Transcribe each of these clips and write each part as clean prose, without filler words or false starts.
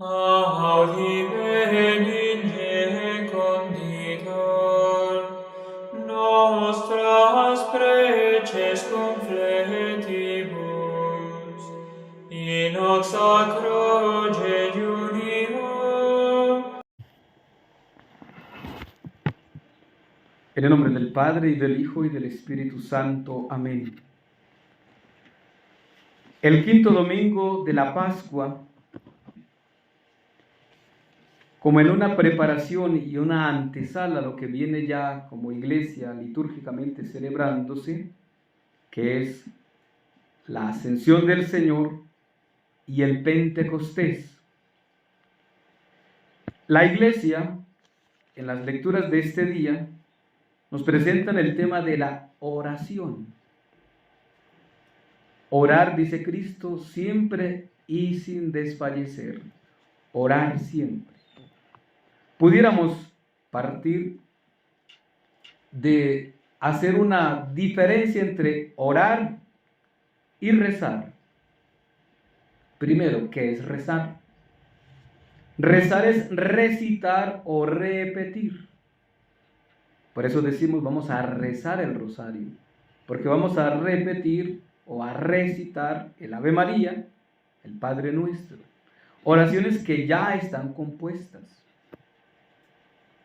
Audime conditor nostras preces confletibus, in hoc sacro jejunio. En el nombre del Padre, y del Hijo, y del Espíritu Santo. Amén. El quinto domingo de la Pascua, como en una preparación y una antesala a lo que viene ya como iglesia litúrgicamente celebrándose, que es la ascensión del Señor y el Pentecostés. La iglesia, en las lecturas de este día, nos presentan el tema de la oración. Orar, dice Cristo, siempre y sin desfallecer. Orar siempre. Pudiéramos partir de hacer una diferencia entre orar y rezar. Primero, ¿qué es rezar? Rezar es recitar o repetir. Por eso decimos vamos a rezar el rosario, porque vamos a repetir o a recitar el Ave María, el Padre Nuestro. Oraciones que ya están compuestas.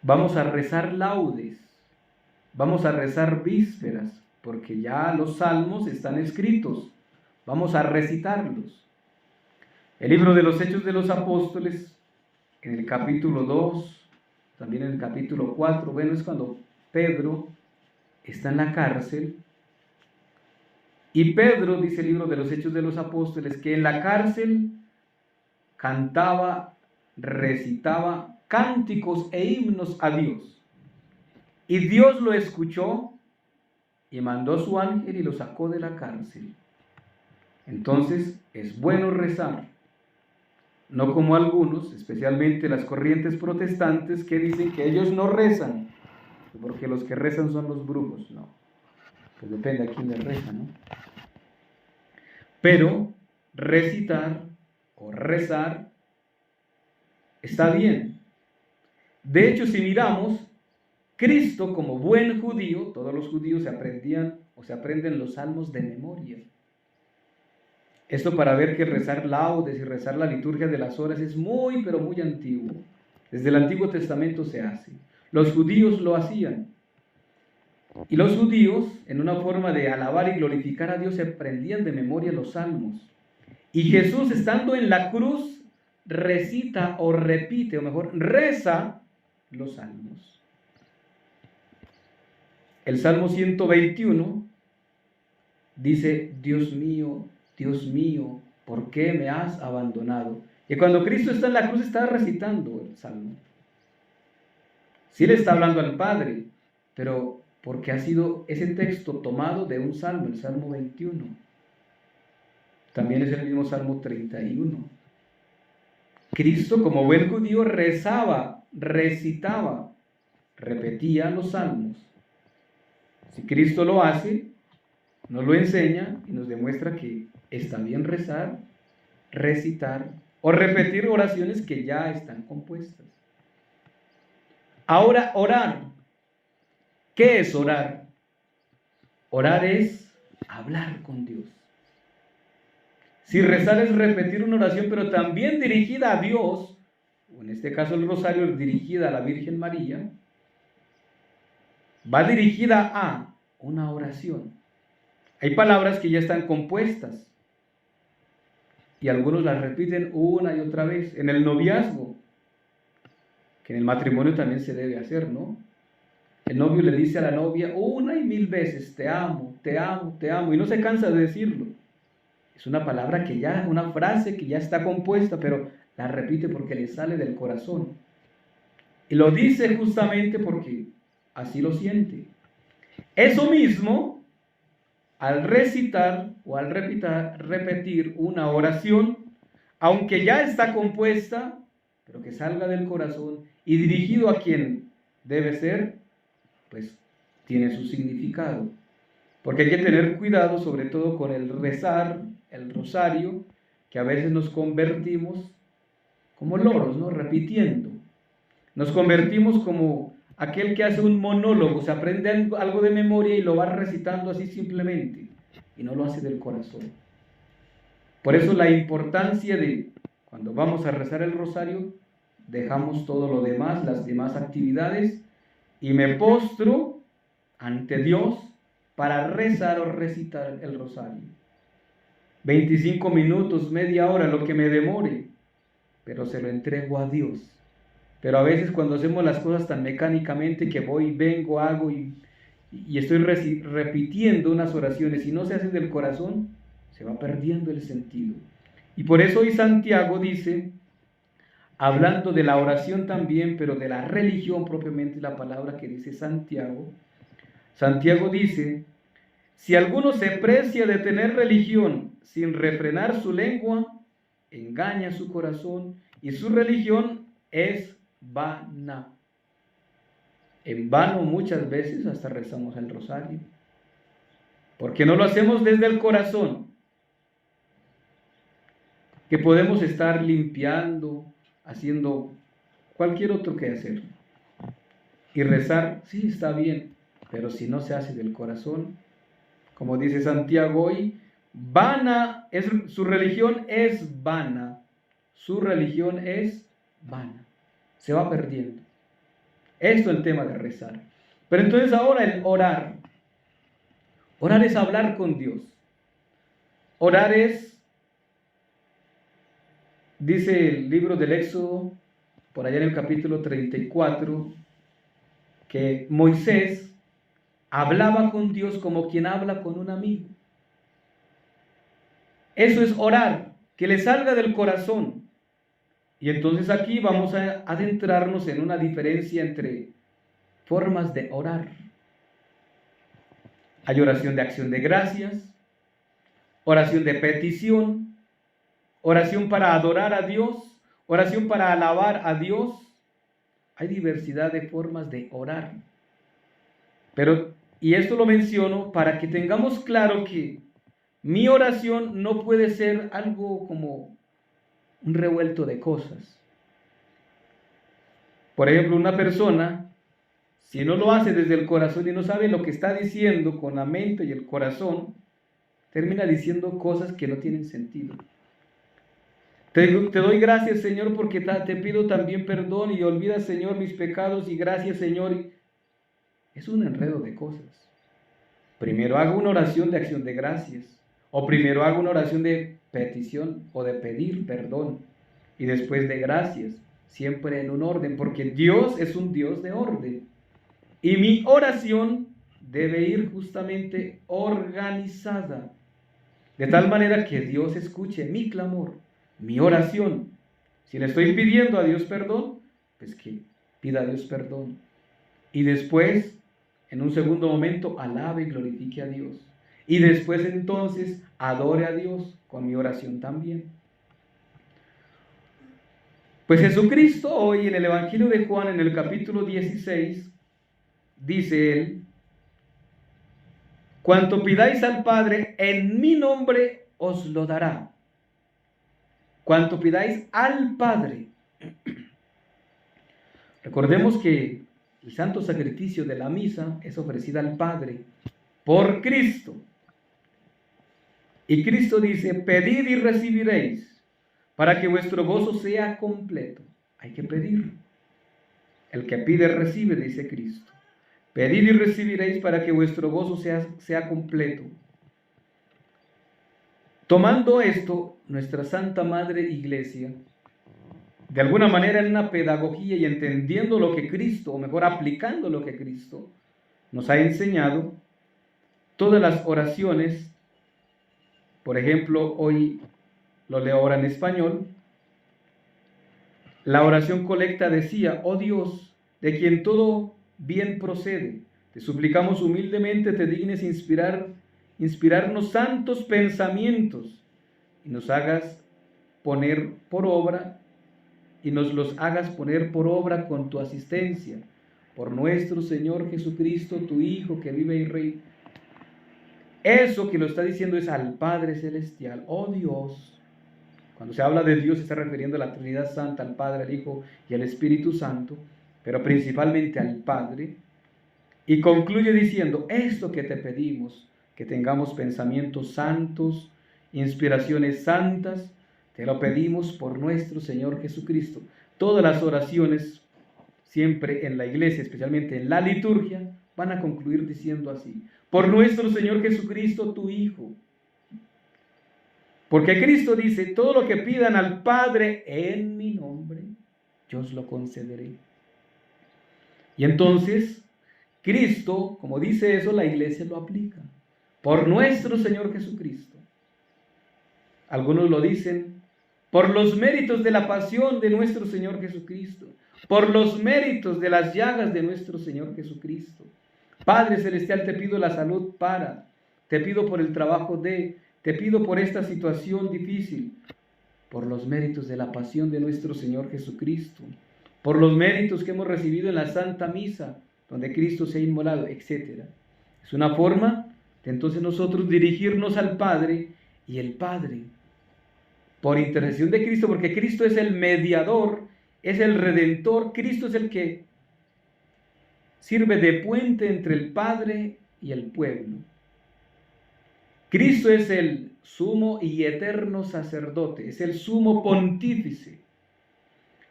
Vamos a rezar laudes, vamos a rezar vísperas, porque ya los salmos están escritos. Vamos a recitarlos. El libro de los Hechos de los Apóstoles, en el capítulo 2, también en el capítulo 4, bueno, es cuando Pedro está en la cárcel. Y Pedro, dice el libro de los Hechos de los Apóstoles, que en la cárcel cantaba, recitaba cánticos e himnos a Dios. Y Dios lo escuchó y mandó a su ángel y lo sacó de la cárcel. Entonces es bueno rezar, no como algunos, especialmente las corrientes protestantes, que dicen que ellos no rezan, porque los que rezan son los brujos. No, pues depende a quién le reza, ¿no? Pero recitar o rezar está bien. De hecho, si miramos, Cristo como buen judío, todos los judíos se aprendían o se aprenden los salmos de memoria. Esto para ver que rezar laudes y rezar la liturgia de las horas es muy, pero muy antiguo. Desde el Antiguo Testamento se hace. Los judíos lo hacían. Y los judíos, en una forma de alabar y glorificar a Dios, se aprendían de memoria los salmos. Y Jesús, estando en la cruz, recita o repite, o mejor, reza los salmos. El Salmo 121 dice: Dios mío, ¿por qué me has abandonado? Y cuando Cristo está en la cruz, está recitando el Salmo. Sí le está hablando al Padre, pero porque ha sido ese texto tomado de un salmo, el Salmo 21. También es el mismo Salmo 31. Cristo, como buen judío, rezaba, recitaba, repetía los salmos. Si Cristo lo hace, nos lo enseña y nos demuestra que está bien rezar, recitar o repetir oraciones que ya están compuestas. Ahora, orar. ¿Qué es orar? Orar es hablar con Dios. Si rezar es repetir una oración, pero también dirigida a Dios, o en este caso el rosario es dirigida a la Virgen María, va dirigida a una oración. Hay palabras que ya están compuestas y algunos las repiten una y otra vez. En el noviazgo, que en el matrimonio también se debe hacer, ¿no? El novio le dice a la novia una y mil veces: te amo, te amo, te amo, y no se cansa de decirlo. Es una palabra que ya, una frase que ya está compuesta, pero la repite porque le sale del corazón. Y lo dice justamente porque así lo siente. Eso mismo, al recitar o al repetir una oración, aunque ya está compuesta, pero que salga del corazón y dirigido a quien debe ser, pues tiene su significado. Porque hay que tener cuidado, sobre todo con el rezar, el rosario, que a veces nos convertimos como loros, ¿no? Repitiendo. Nos convertimos como aquel que hace un monólogo, se aprende algo de memoria y lo va recitando así simplemente, y no lo hace del corazón. Por eso la importancia de, cuando vamos a rezar el rosario, dejamos todo lo demás, las demás actividades, y me postro ante Dios para rezar o recitar el rosario. 25 minutos, media hora, lo que me demore, pero se lo entrego a Dios. Pero a veces cuando hacemos las cosas tan mecánicamente que voy, vengo, hago y estoy repitiendo unas oraciones y no se hacen del corazón, se va perdiendo el sentido. Y por eso hoy Santiago dice, hablando de la oración también, pero de la religión propiamente, la palabra que dice Santiago, Santiago dice, si alguno se precia de tener religión sin refrenar su lengua, engaña su corazón y su religión es vana. En vano muchas veces hasta rezamos el rosario, porque no lo hacemos desde el corazón, que podemos estar limpiando, haciendo cualquier otro quehacer. Y rezar, sí, está bien, pero si no se hace del corazón, como dice Santiago hoy, vana es, su religión es vana, su religión es vana, se va perdiendo. Esto es el tema de rezar. Pero entonces ahora el orar. Orar es hablar con Dios. Orar es, dice el libro del Éxodo, por allá en el capítulo 34, que Moisés hablaba con Dios como quien habla con un amigo. Eso es orar, que le salga del corazón. Y entonces aquí vamos a adentrarnos en una diferencia entre formas de orar. Hay oración de acción de gracias, oración de petición, oración para adorar a Dios, oración para alabar a Dios. Hay diversidad de formas de orar. Y esto lo menciono para que tengamos claro que mi oración no puede ser algo como un revuelto de cosas. Por ejemplo, una persona, si no lo hace desde el corazón y no sabe lo que está diciendo con la mente y el corazón, termina diciendo cosas que no tienen sentido. Te doy gracias, Señor, porque te pido también perdón y olvida, Señor, mis pecados y gracias, Señor. Es un enredo de cosas. Primero hago una oración de acción de gracias, o primero hago una oración de petición o de pedir perdón, y después de gracias, siempre en un orden, porque Dios es un Dios de orden. Y mi oración debe ir justamente organizada, de tal manera que Dios escuche mi clamor, mi oración. Si le estoy pidiendo a Dios perdón, pues que pida a Dios perdón. Y después, en un segundo momento, alabe y glorifique a Dios. Y después entonces, adore a Dios con mi oración también. Pues Jesucristo hoy en el Evangelio de Juan, en el capítulo 16, dice él, cuanto pidáis al Padre en mi nombre, os lo dará. Cuanto pidáis al Padre. Recordemos que el santo sacrificio de la misa es ofrecida al Padre por Cristo. Y Cristo dice, pedid y recibiréis, para que vuestro gozo sea completo. Hay que pedir. El que pide recibe, dice Cristo. Pedid y recibiréis para que vuestro gozo sea completo. Tomando esto, nuestra Santa Madre Iglesia, de alguna manera en una pedagogía y entendiendo lo que Cristo, o mejor aplicando lo que Cristo nos ha enseñado, todas las oraciones, por ejemplo, hoy lo leo ahora en español, la oración colecta decía, oh Dios, de quien todo bien procede, te suplicamos humildemente te dignes inspirarnos santos pensamientos y nos hagas poner por obra y nos los hagas poner por obra con tu asistencia, por nuestro Señor Jesucristo, tu Hijo, que vive y reina. Eso que lo está diciendo es al Padre Celestial. Oh Dios, Cuando se habla de Dios se está refiriendo a la Trinidad Santa, al Padre, al Hijo y al Espíritu Santo, pero principalmente al Padre. Y concluye diciendo, esto que te pedimos, que tengamos pensamientos santos, inspiraciones santas, te lo pedimos por nuestro Señor Jesucristo. Todas las oraciones, siempre en la iglesia, especialmente en la liturgia, van a concluir diciendo así, por nuestro Señor Jesucristo, tu Hijo. Porque Cristo dice, todo lo que pidan al Padre en mi nombre, yo os lo concederé. Y entonces, Cristo, como dice eso, la iglesia lo aplica. Por nuestro Señor Jesucristo. Algunos lo dicen, por los méritos de la pasión de nuestro Señor Jesucristo. Por los méritos de las llagas de nuestro Señor Jesucristo. Padre Celestial, te pido la salud te pido por el trabajo te pido por esta situación difícil, por los méritos de la pasión de nuestro Señor Jesucristo, por los méritos que hemos recibido en la Santa Misa, donde Cristo se ha inmolado, etc. Es una forma de entonces nosotros dirigirnos al Padre, y el Padre, por intercesión de Cristo, porque Cristo es el mediador, es el redentor, Cristo es el que sirve de puente entre el Padre y el pueblo. Cristo es el sumo y eterno sacerdote, es el sumo pontífice.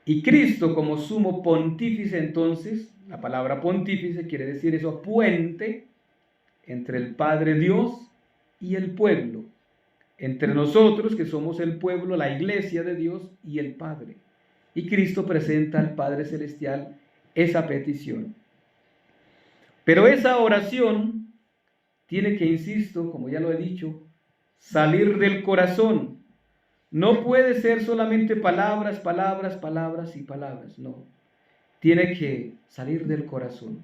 Y Cristo como sumo pontífice, entonces, la palabra pontífice quiere decir eso, puente entre el Padre Dios y el pueblo, entre nosotros que somos el pueblo, la iglesia de Dios y el Padre. Y Cristo presenta al Padre Celestial esa petición. Pero esa oración tiene que, insisto, como ya lo he dicho, salir del corazón. No puede ser solamente palabras, palabras, palabras y palabras, no. Tiene que salir del corazón.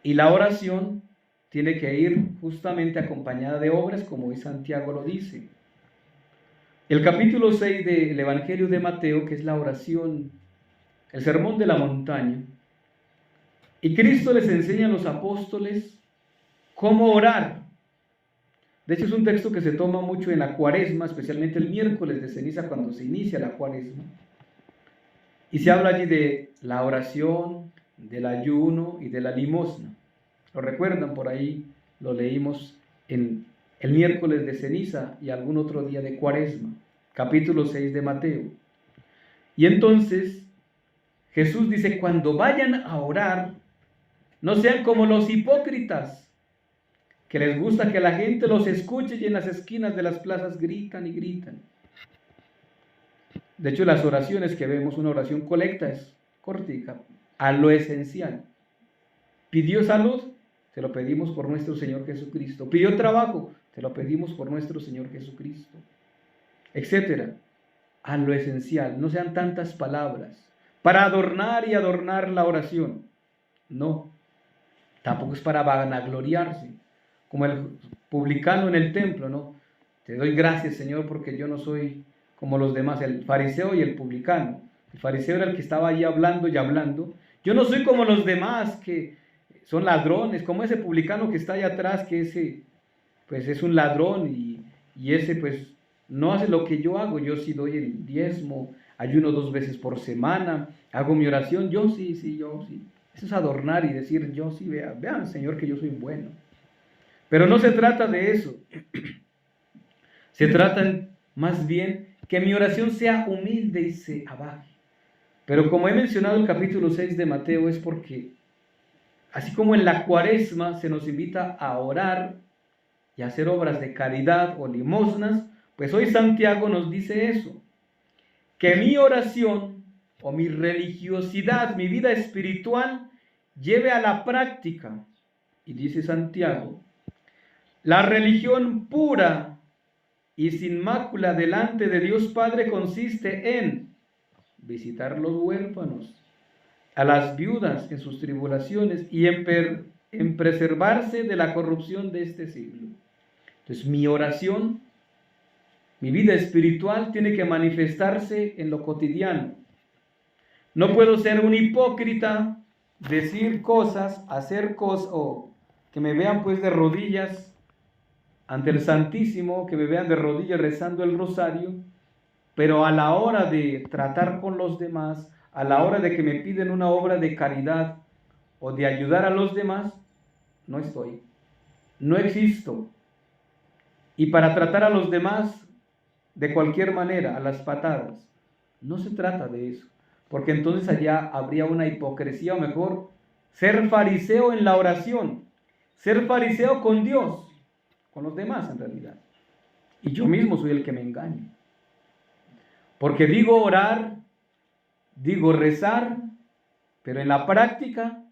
Y la oración tiene que ir justamente acompañada de obras, como hoy Santiago lo dice. El capítulo 6 del Evangelio de Mateo, que es la oración, el sermón de la montaña, y Cristo les enseña a los apóstoles cómo orar. De hecho, es un texto que se toma mucho en la Cuaresma, especialmente el miércoles de ceniza, cuando se inicia la Cuaresma. Y se habla allí de la oración, del ayuno y de la limosna. ¿Lo recuerdan? Por ahí lo leímos en el miércoles de ceniza y algún otro día de Cuaresma, capítulo 6 de Mateo. Y entonces Jesús dice, cuando vayan a orar, no sean como los hipócritas, que les gusta que la gente los escuche y en las esquinas de las plazas gritan y gritan. De hecho, las oraciones que vemos, una oración colecta es cortica, a lo esencial. Pidió salud, te lo pedimos por nuestro Señor Jesucristo. Pidió trabajo, te lo pedimos por nuestro Señor Jesucristo. Etcétera. A lo esencial, no sean tantas palabras para adornar y adornar la oración. No, tampoco es para vanagloriarse, como el publicano en el templo, ¿no? Te doy gracias, Señor, porque yo no soy como los demás, el fariseo y el publicano. El fariseo era el que estaba ahí hablando y hablando. Yo no soy como los demás que son ladrones, como ese publicano que está ahí atrás, que ese pues es un ladrón y ese pues no hace lo que yo hago. Yo sí doy el diezmo, ayuno 2 veces por semana, hago mi oración, yo sí. Eso es adornar y decir, yo sí, vean, Señor, que yo soy bueno. Pero no se trata de eso. Se trata más bien que mi oración sea humilde y se abaje. Pero como he mencionado el capítulo 6 de Mateo, es porque, así como en la Cuaresma se nos invita a orar y a hacer obras de caridad o limosnas, pues hoy Santiago nos dice eso, que mi oración o mi religiosidad, mi vida espiritual, lleve a la práctica. Y dice Santiago, la religión pura y sin mácula delante de Dios Padre consiste en visitar los huérfanos, a las viudas en sus tribulaciones y en preservarse de la corrupción de este siglo. Entonces mi oración, mi vida espiritual tiene que manifestarse en lo cotidiano. No puedo ser un hipócrita, decir cosas, hacer cosas, o que me vean pues de rodillas ante el Santísimo, que me vean de rodillas rezando el rosario, pero a la hora de tratar con los demás, a la hora de que me piden una obra de caridad o de ayudar a los demás, no estoy, no existo. Y para tratar a los demás de cualquier manera, a las patadas, no se trata de eso, porque entonces allá habría una hipocresía, o mejor, ser fariseo en la oración, ser fariseo con Dios, con los demás en realidad. Y yo mismo soy el que me engaño. Porque digo orar, digo rezar, pero en la práctica,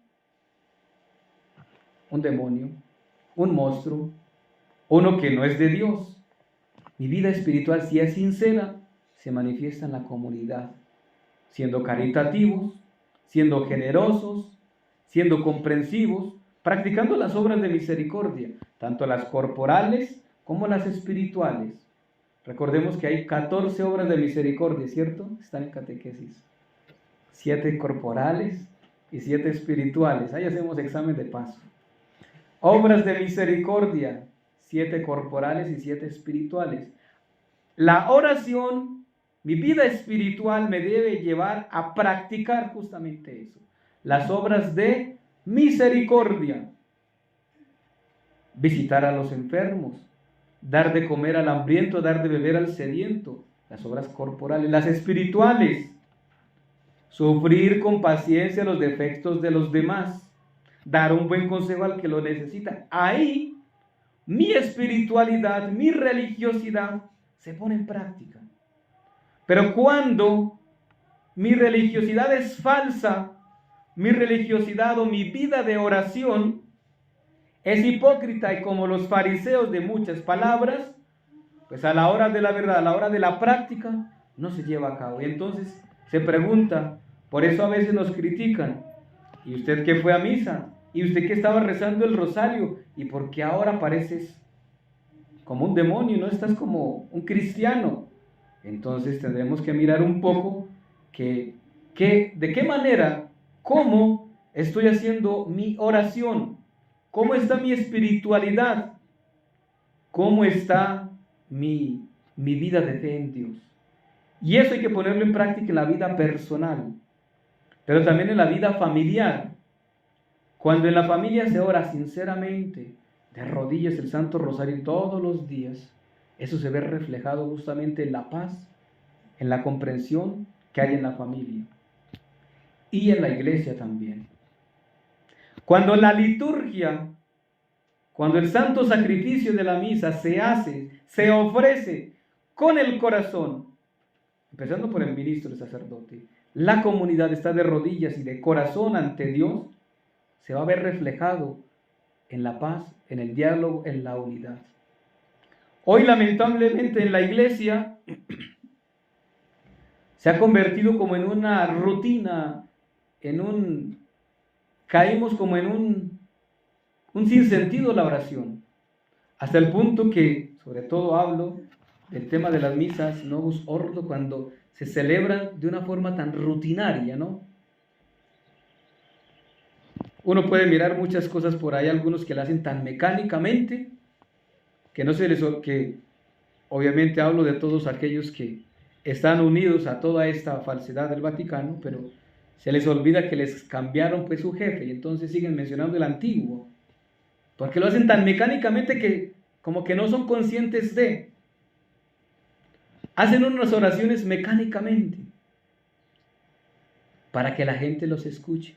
un demonio, un monstruo, uno que no es de Dios. Mi vida espiritual, si es sincera, se manifiesta en la comunidad, siendo caritativos, siendo generosos, siendo comprensivos, practicando las obras de misericordia, tanto las corporales como las espirituales. Recordemos que hay 14 obras de misericordia, ¿cierto? Están en catequesis. 7 corporales y 7 espirituales. Ahí hacemos examen de paso. Obras de misericordia, 7 corporales y 7 espirituales. La oración, mi vida espiritual me debe llevar a practicar justamente eso. Las obras de misericordia. Visitar a los enfermos, dar de comer al hambriento, dar de beber al sediento. Las obras corporales. Las espirituales. Sufrir con paciencia los defectos de los demás. Dar un buen consejo al que lo necesita. Ahí mi espiritualidad, mi religiosidad se pone en práctica. Pero cuando mi religiosidad es falsa, mi religiosidad o mi vida de oración es hipócrita y como los fariseos de muchas palabras, pues a la hora de la verdad, a la hora de la práctica, no se lleva a cabo. Y entonces se pregunta, por eso a veces nos critican, ¿y usted qué fue a misa? ¿Y usted qué estaba rezando el rosario? ¿Y por qué ahora pareces como un demonio, no estás como un cristiano? Entonces tendremos que mirar un poco de qué manera, cómo estoy haciendo mi oración, cómo está mi espiritualidad, cómo está mi vida de fe en Dios. Y eso hay que ponerlo en práctica en la vida personal, pero también en la vida familiar. Cuando en la familia se ora sinceramente, de rodillas el Santo Rosario todos los días, eso se ve reflejado justamente en la paz, en la comprensión que hay en la familia y en la iglesia también. Cuando la liturgia, cuando el santo sacrificio de la misa se hace, se ofrece con el corazón, empezando por el ministro, el sacerdote, la comunidad está de rodillas y de corazón ante Dios, se va a ver reflejado en la paz, en el diálogo, en la unidad. Hoy lamentablemente en la iglesia se ha convertido como en una rutina, caímos como en un sinsentido la oración, hasta el punto que, sobre todo hablo del tema de las misas Novus Ordo, cuando se celebran de una forma tan rutinaria, ¿no? Uno puede mirar muchas cosas por ahí, algunos que la hacen tan mecánicamente, que obviamente hablo de todos aquellos que están unidos a toda esta falsedad del Vaticano, pero se les olvida que les cambiaron pues su jefe y entonces siguen mencionando el antiguo, porque lo hacen tan mecánicamente que como que no son conscientes hacen unas oraciones mecánicamente para que la gente los escuche.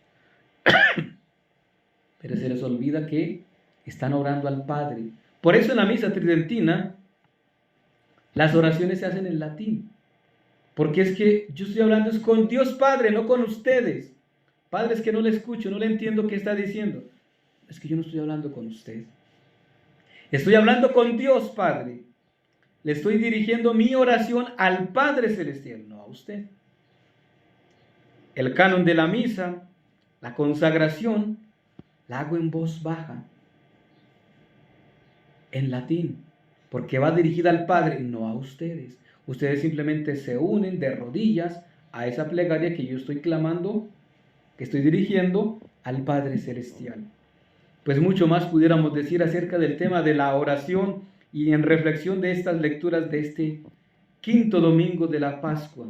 Pero se les olvida que están orando al Padre. Por eso en la misa tridentina las oraciones se hacen en latín. Porque es que yo estoy hablando es con Dios Padre, no con ustedes. Padre, es que no le escucho, no le entiendo qué está diciendo. Es que yo no estoy hablando con usted. Estoy hablando con Dios Padre. Le estoy dirigiendo mi oración al Padre Celestial, no a usted. El canon de la misa, la consagración, la hago en voz baja, en latín, porque va dirigida al Padre, no a ustedes. Ustedes simplemente se unen de rodillas a esa plegaria que yo estoy clamando, que estoy dirigiendo al Padre Celestial. Pues mucho más pudiéramos decir acerca del tema de la oración y en reflexión de estas lecturas de este quinto domingo de la Pascua.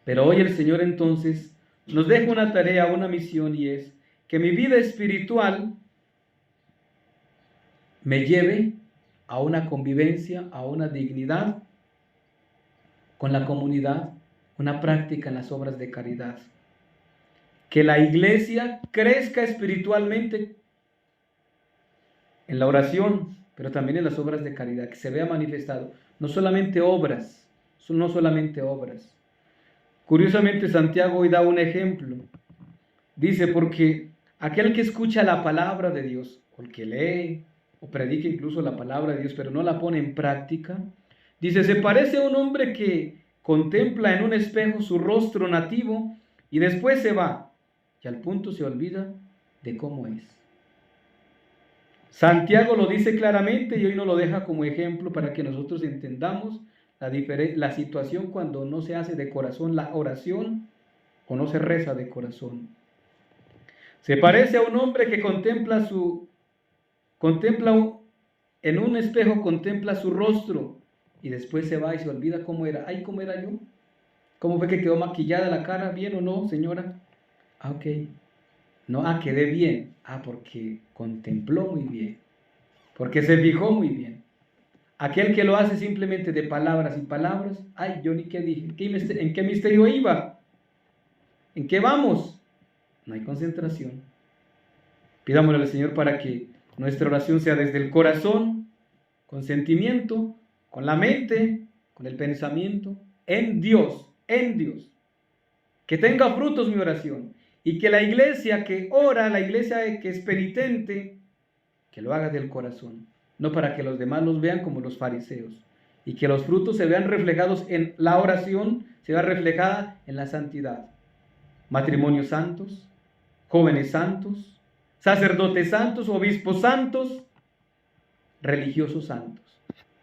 Pero hoy el Señor entonces nos deja una tarea, una misión, y es que mi vida espiritual me lleve a una convivencia, a una dignidad con la comunidad, una práctica en las obras de caridad. Que la iglesia crezca espiritualmente en la oración, pero también en las obras de caridad, que se vea manifestado, no solamente obras. Curiosamente, Santiago hoy da un ejemplo. Dice, porque aquel que escucha la palabra de Dios, o el que lee, o predica incluso la palabra de Dios, pero no la pone en práctica, dice, se parece a un hombre que contempla en un espejo su rostro nativo y después se va, y al punto se olvida de cómo es. Santiago lo dice claramente y hoy nos lo deja como ejemplo para que nosotros entendamos la situación cuando no se hace de corazón la oración o no se reza de corazón. Se parece a un hombre que en un espejo, contempla su rostro y después se va y se olvida cómo era. Ay, ¿cómo era yo? ¿Cómo fue que quedó maquillada la cara? ¿Bien o no, señora? Ah, ok. No, quedé bien. Porque contempló muy bien. Porque se fijó muy bien. Aquel que lo hace simplemente de palabras y palabras, ay, yo ni qué dije. ¿En qué misterio iba? ¿En qué vamos? No hay concentración. Pidámosle al Señor para que nuestra oración sea desde el corazón, con sentimiento, con la mente, con el pensamiento, en Dios. Que tenga frutos mi oración. Y que la iglesia que ora, la iglesia que es penitente, que lo haga del corazón. No para que los demás los vean como los fariseos. Y que los frutos se vean reflejados en la oración, se vea reflejada en la santidad. Matrimonios santos, jóvenes santos, sacerdotes santos, obispos santos, religiosos santos,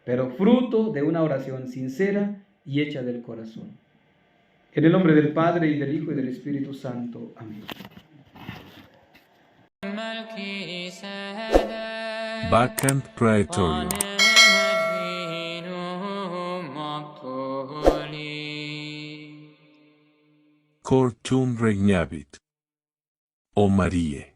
pero fruto de una oración sincera y hecha del corazón. En el nombre del Padre, y del Hijo, y del Espíritu Santo. Amén. Vacant Praetorium. Cor tuum regnavit, o Mariae.